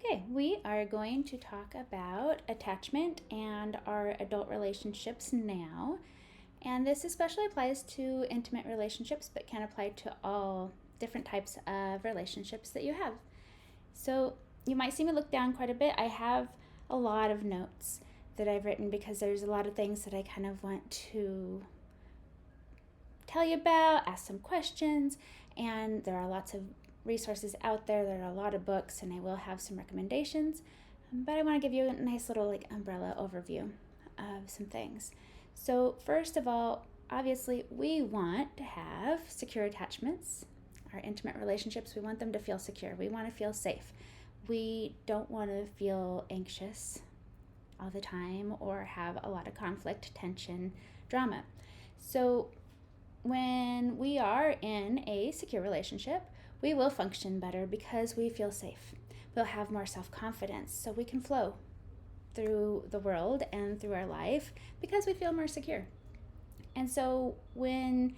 Okay, we are going to talk about attachment and our adult relationships now. And this especially applies to intimate relationships, but can apply to all different types of relationships that you have. So you might see me look down quite a bit. I have a lot of notes that I've written because there's a lot of things that I kind of want to tell you about, ask some questions, and there are lots of resources out there. There are a lot of books, and I will have some recommendations, but I want to give you a nice little umbrella overview of some things. So first of all, obviously we want to have secure attachments. Our intimate relationships, we want them to feel secure. We want to feel safe. We don't want to feel anxious all the time or have a lot of conflict, tension, drama. So when we are in a secure relationship, we will function better because we feel safe. We'll have more self-confidence, so we can flow through the world and through our life because we feel more secure. And so when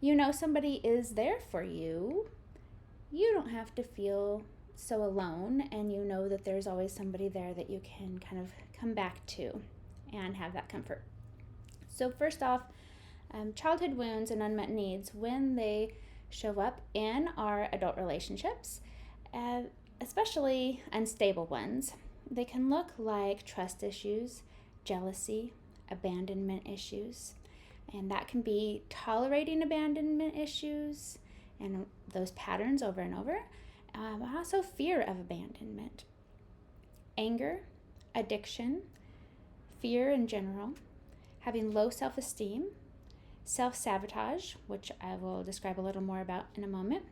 you know somebody is there for you, you don't have to feel so alone, and you know that there's always somebody there that you can kind of come back to and have that comfort. So first off, childhood wounds and unmet needs, when they show up in our adult relationships, especially unstable ones, they can look like trust issues, jealousy, abandonment issues, and that can be tolerating abandonment issues and those patterns over and over. Also fear of abandonment, anger, addiction, fear in general, having low self-esteem, self-sabotage, which I will describe a little more about in a moment,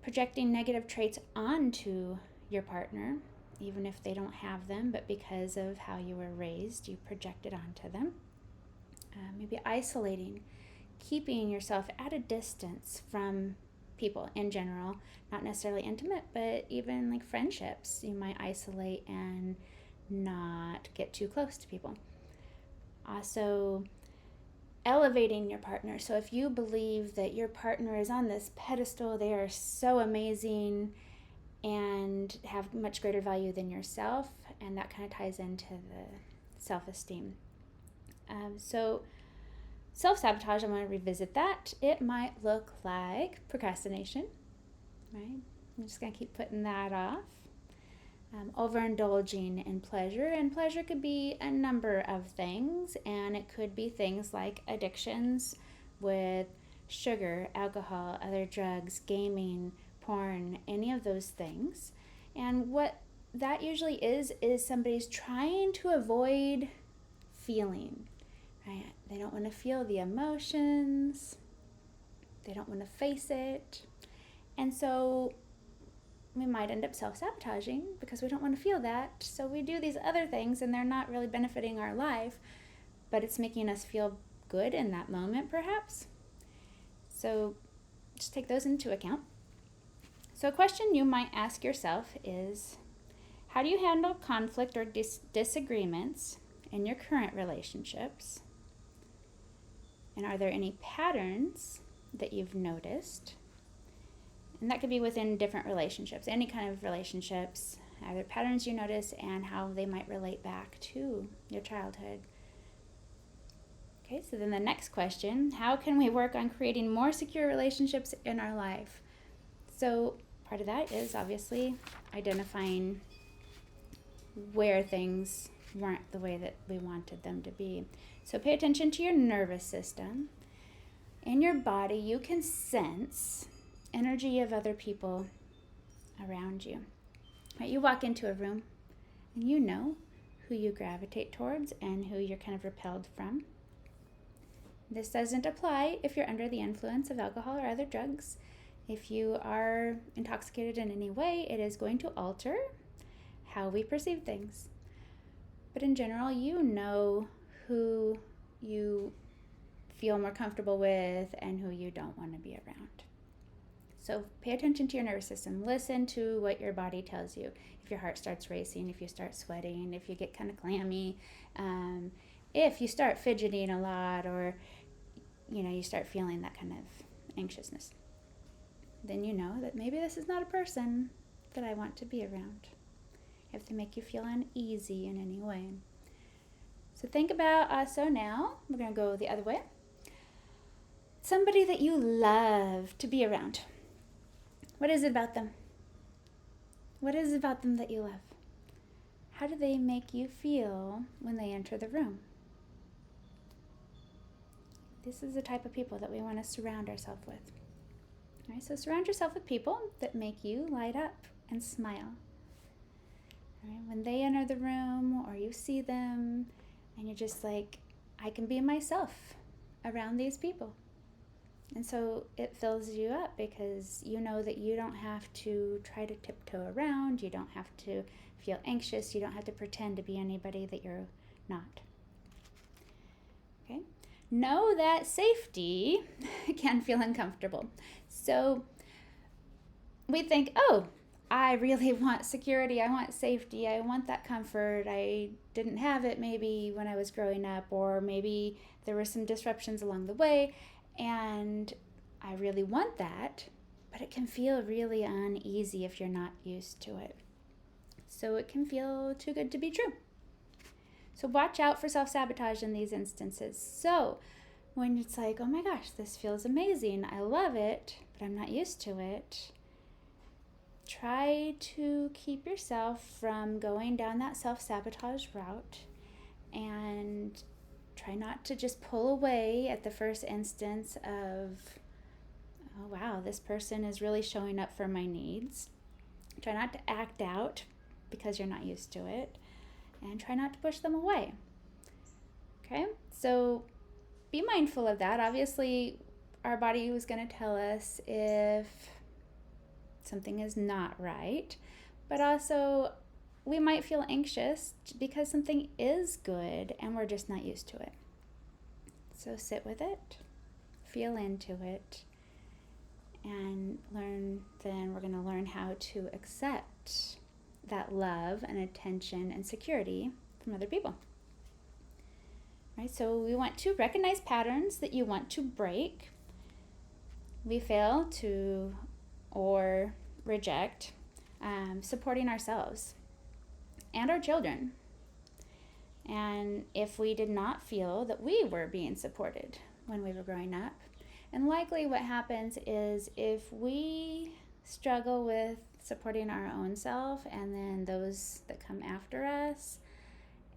projecting negative traits onto your partner, even if they don't have them, but because of how you were raised, you project it onto them. Maybe isolating, keeping yourself at a distance from people in general, not necessarily intimate, but even like friendships. You might isolate and not get too close to people. Also, elevating your partner. So if you believe that your partner is on this pedestal, they are so amazing and have much greater value than yourself, and that kind of ties into the self-esteem. So self-sabotage, I want to revisit that. It might look like procrastination, right? I'm just going to keep putting that off. Overindulging in pleasure, and pleasure could be a number of things, and it could be things like addictions with sugar, alcohol, other drugs, gaming, porn, any of those things. And what that usually is somebody's trying to avoid feeling, right? They don't want to feel the emotions, they don't want to face it, and so we might end up self-sabotaging because we don't want to feel that. So we do these other things, and they're not really benefiting our life, but it's making us feel good in that moment, perhaps. So just take those into account. So a question you might ask yourself is, how do you handle conflict or disagreements in your current relationships? And are there any patterns that you've noticed? And that could be within different relationships, any kind of relationships, either patterns you notice and how they might relate back to your childhood. Okay, so then the next question, how can we work on creating more secure relationships in our life? So part of that is obviously identifying where things weren't the way that we wanted them to be. So pay attention to your nervous system. In your body, you can sense energy of other people around you. Right? You walk into a room and you know who you gravitate towards and who you're kind of repelled from. This doesn't apply if you're under the influence of alcohol or other drugs. If you are intoxicated in any way, it is going to alter how we perceive things. But in general, you know who you feel more comfortable with and who you don't want to be around. So pay attention to your nervous system. Listen to what your body tells you. If your heart starts racing, if you start sweating, if you get kind of clammy, if you start fidgeting a lot, or you start feeling that kind of anxiousness, then you know that maybe this is not a person that I want to be around. if they make you feel uneasy in any way. So think about also now, we're going to go the other way. Somebody that you love to be around. What is it about them? What is it about them that you love? How do they make you feel when they enter the room? This is the type of people that we want to surround ourselves with. All right, so surround yourself with people that make you light up and smile. All right, when they enter the room or you see them and you're just like, I can be myself around these people. And so it fills you up because you know that you don't have to try to tiptoe around. You don't have to feel anxious. You don't have to pretend to be anybody that you're not. Okay? Know that safety can feel uncomfortable. So we think, oh, I really want security. I want safety. I want that comfort. I didn't have it maybe when I was growing up, or maybe there were some disruptions along the way. And I really want that, but it can feel really uneasy if you're not used to it. So it can feel too good to be true. So watch out for self-sabotage in these instances. So when it's like, oh my gosh, this feels amazing, I love it, but I'm not used to it, try to keep yourself from going down that self-sabotage route, and try not to just pull away at the first instance of, oh wow, this person is really showing up for my needs. Try not to act out because you're not used to it, and try not to push them away. Okay, so be mindful of that. Obviously, our body is going to tell us if something is not right, but also we might feel anxious because something is good and we're just not used to it. So sit with it, feel into it, and then we're going to learn how to accept that love and attention and security from other people. Right? So we want to recognize patterns that you want to break. We fail to or reject supporting ourselves and our children. And if we did not feel that we were being supported when we were growing up, and likely what happens is if we struggle with supporting our own self and then those that come after us,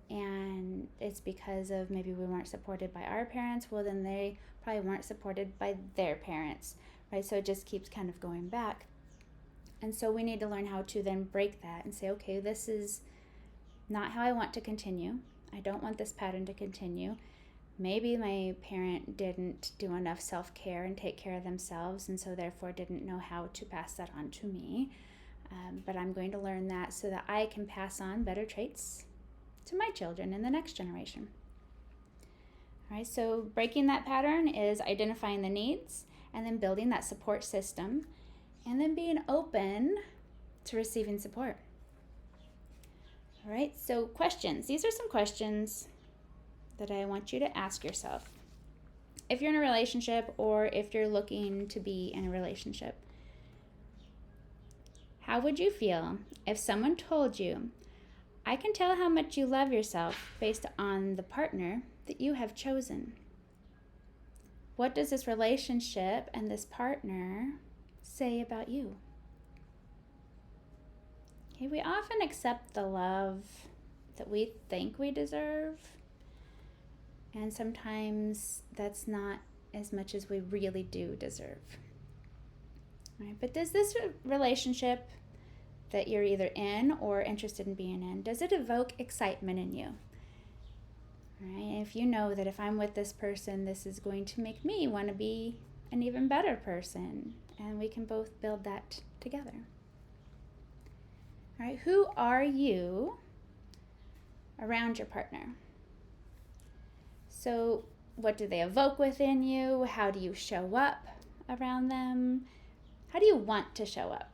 and it's because of maybe we weren't supported by our parents, well then they probably weren't supported by their parents, right? So it just keeps kind of going back. And so we need to learn how to then break that and say, okay, this is not how I want to continue. I don't want this pattern to continue. Maybe my parent didn't do enough self-care and take care of themselves, and so therefore didn't know how to pass that on to me. But I'm going to learn that so that I can pass on better traits to my children in the next generation. All right, so breaking that pattern is identifying the needs and then building that support system and then being open to receiving support. All right, so questions. These are some questions that I want you to ask yourself if you're in a relationship or if you're looking to be in a relationship. How would you feel if someone told you, I can tell how much you love yourself based on the partner that you have chosen? What does this relationship and this partner say about you? Okay, we often accept the love that we think we deserve, and sometimes that's not as much as we really do deserve. All right, but does this relationship that you're either in or interested in being in, does it evoke excitement in you? All right, if you know that if I'm with this person, this is going to make me want to be an even better person, and we can both build that together. All right, who are you around your partner? So what do they evoke within you? How do you show up around them? How do you want to show up?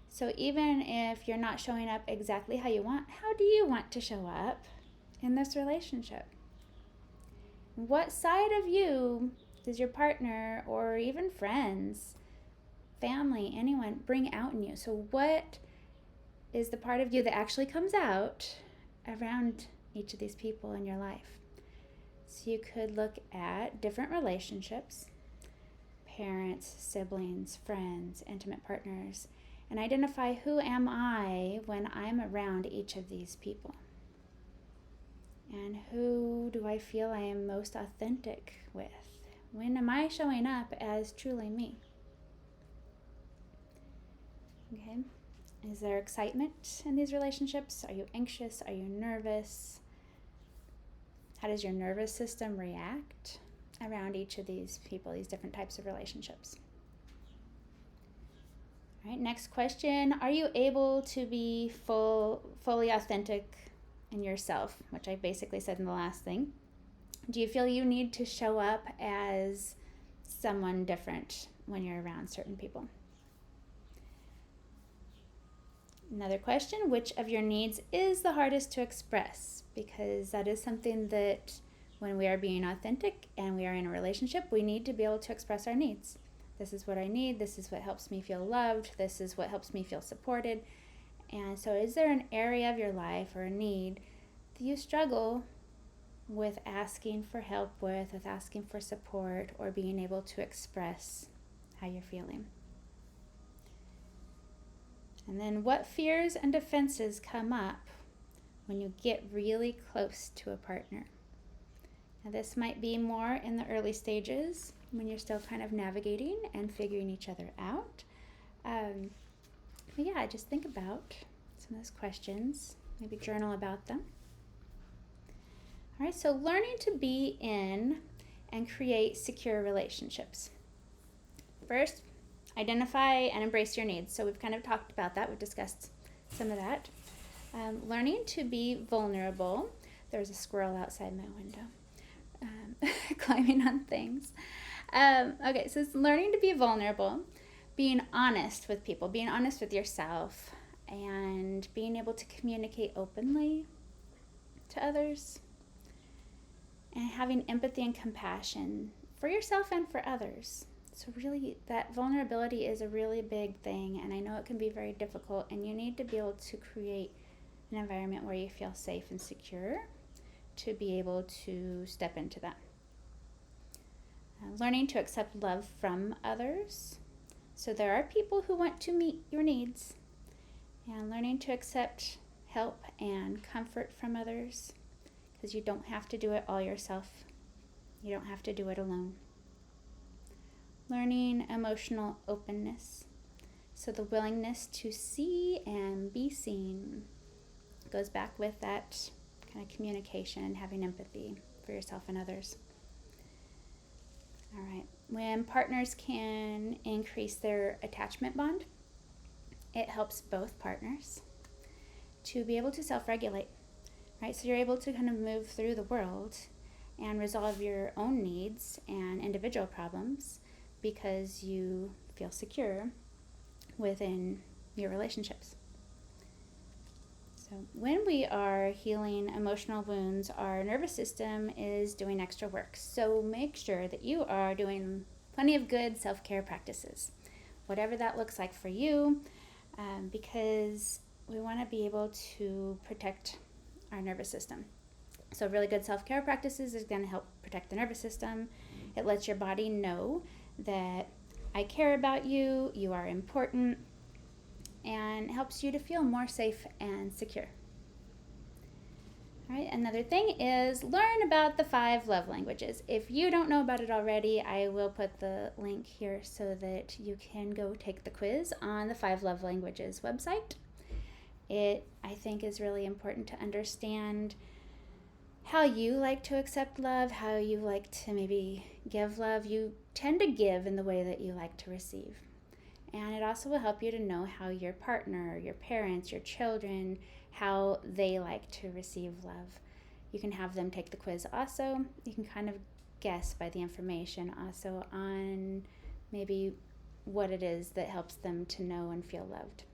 So even if you're not showing up exactly how you want, how do you want to show up in this relationship? What side of you does your partner or even friends, family, anyone bring out in you? So what is the part of you that actually comes out around each of these people in your life. So you could look at different relationships, parents, siblings, friends, intimate partners, and identify who am I when I'm around each of these people. And who do I feel I am most authentic with? When am I showing up as truly me? Okay. Is there excitement in these relationships? Are you anxious? Are you nervous? How does your nervous system react around each of these people, these different types of relationships? All right, next question. Are you able to be fully authentic in yourself, which I basically said in the last thing? Do you feel you need to show up as someone different when you're around certain people? Another question, which of your needs is the hardest to express? Because that is something that when we are being authentic and we are in a relationship, we need to be able to express our needs. This is what I need. This is what helps me feel loved. This is what helps me feel supported. And so is there an area of your life or a need that you struggle with asking for help with asking for support, or being able to express how you're feeling? And then what fears and defenses come up when you get really close to a partner? Now this might be more in the early stages when you're still kind of navigating and figuring each other out. But yeah, just think about some of those questions, maybe journal about them. All right, so learning to be in and create secure relationships. First, identify and embrace your needs. So we've kind of talked about that. We've discussed some of that. Learning to be vulnerable. There's a squirrel outside my window climbing on things. Okay, so it's learning to be vulnerable, being honest with people, being honest with yourself, and being able to communicate openly to others, and having empathy and compassion for yourself and for others. So really, that vulnerability is a really big thing, and I know it can be very difficult, and you need to be able to create an environment where you feel safe and secure to be able to step into that. Learning to accept love from others. So there are people who want to meet your needs, and learning to accept help and comfort from others, because you don't have to do it all yourself. You don't have to do it alone. Learning emotional openness. So the willingness to see and be seen goes back with that kind of communication and having empathy for yourself and others. All right. When partners can increase their attachment bond, it helps both partners to be able to self-regulate, right? So you're able to kind of move through the world and resolve your own needs and individual problems because you feel secure within your relationships. So when we are healing emotional wounds, our nervous system is doing extra work. So make sure that you are doing plenty of good self-care practices, whatever that looks like for you, because we want to be able to protect our nervous system. So really good self-care practices is going to help protect the nervous system. It lets your body know that I care about you, you are important, and helps you to feel more safe and secure. All right, another thing is learn about the 5 love languages. If you don't know about it already, I will put the link here so that you can go take the quiz on the 5 love languages website. It, I think, is really important to understand how you like to accept love, how you like to maybe give love. You tend to give in the way that you like to receive. And it also will help you to know how your partner, your parents, your children, how they like to receive love. You can have them take the quiz also. You can kind of guess by the information also on maybe what it is that helps them to know and feel loved.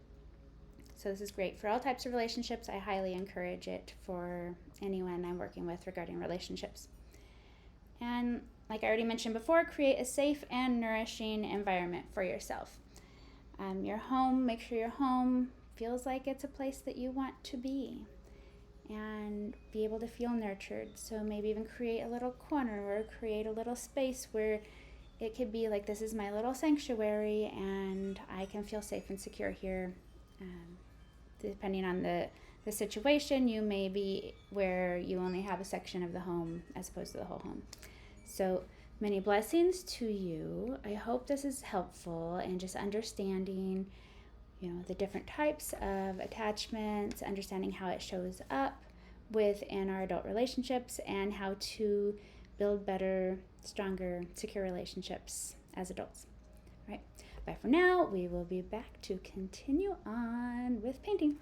So this is great for all types of relationships. I highly encourage it for anyone I'm working with regarding relationships. And like I already mentioned before, create a safe and nourishing environment for yourself. Your home, make sure your home feels like it's a place that you want to be and be able to feel nurtured. So maybe even create a little corner or create a little space where it could be like, this is my little sanctuary and I can feel safe and secure here. Depending on the situation, you may be where you only have a section of the home as opposed to the whole home. So many blessings to you. I hope this is helpful in just understanding, the different types of attachments, understanding how it shows up within our adult relationships, and how to build better, stronger, secure relationships as adults. All right. Bye for now. We will be back to continue on with painting.